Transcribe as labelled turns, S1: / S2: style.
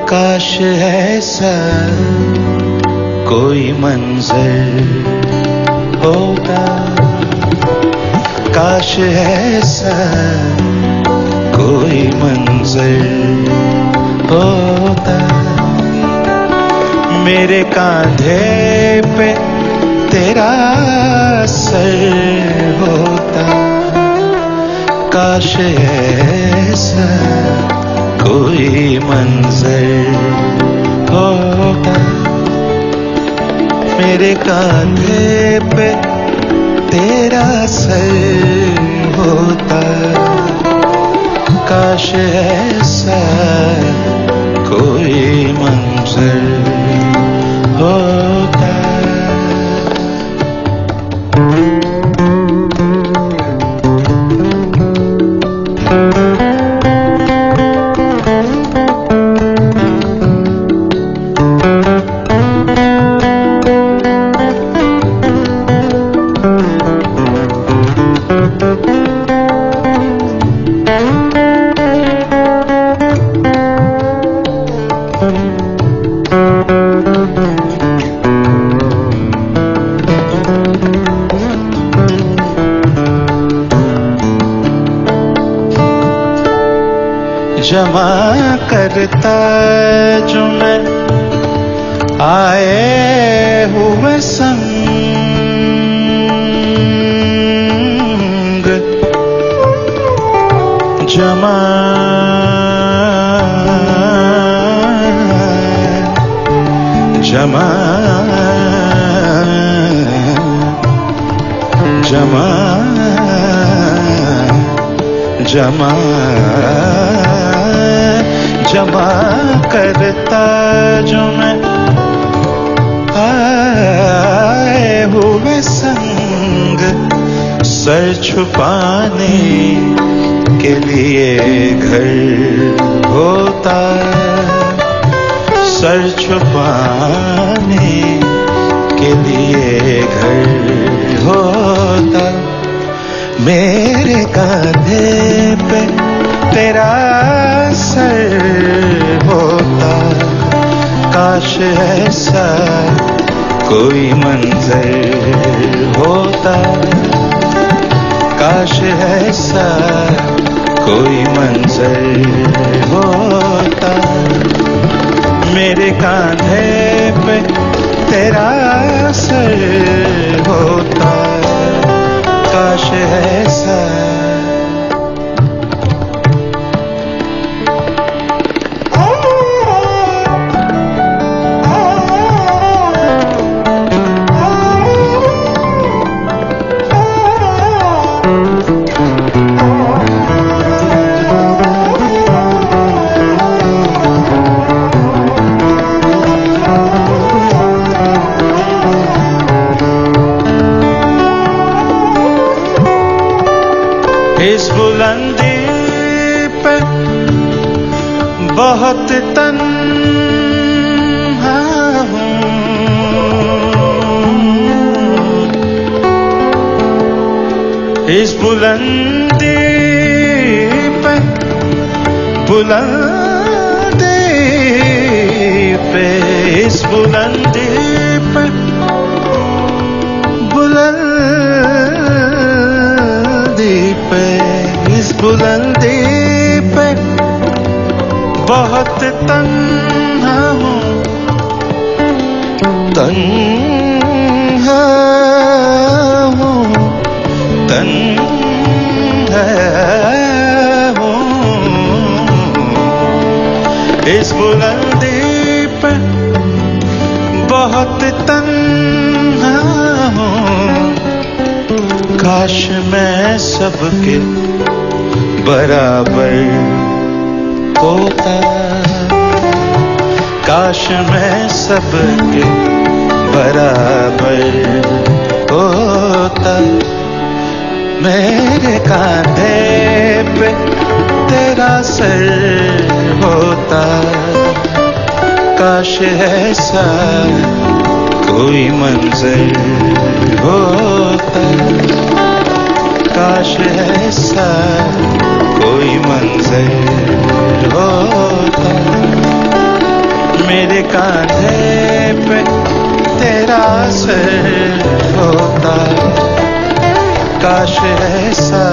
S1: काश ऐसा कोई मंजर होता, काश ऐसा कोई मंजर होता, मेरे कांधे पे तेरा सर होता। काश ऐसा कोई मंजर होता, मेरे कांधे पे तेरा सर होता। काश ऐसा कोई मंजर होता। जमा करता जो मैं आए हुए संग, जमा जमा जमा जमा जमा करता जो मैं आए हुए संग, सर छुपाने के लिए घर होता, सर छुपाने के लिए घर होता। मेरे कांधे पे तेरा सर होता। काश ऐसा कोई मंजर होता, काश ऐसा कोई मंजर होता, मेरे कांधे पे तेरा सर होता। काश ऐसा इस बुलंदी पे बहुत तन्हा हूँ, इस बुलंदी पे बुलंदी पे इस बुलंदी पे बुलंदी पे इस बुलंदी पे बहुत तन्हा हूँ, तन्हा हूँ, तन्हा हूँ। इस बुलंदी बहुत तन्हा हूँ, काश मैं सबके बराबर होता, काश मैं सबके बराबर होता। मेरे कांधे पे तेरा सर होता, काश ऐसा कोई मंजर होता, काश ऐसा कोई मंजर होता। मेरे कांधे पे तेरा सर होता, काश ऐसा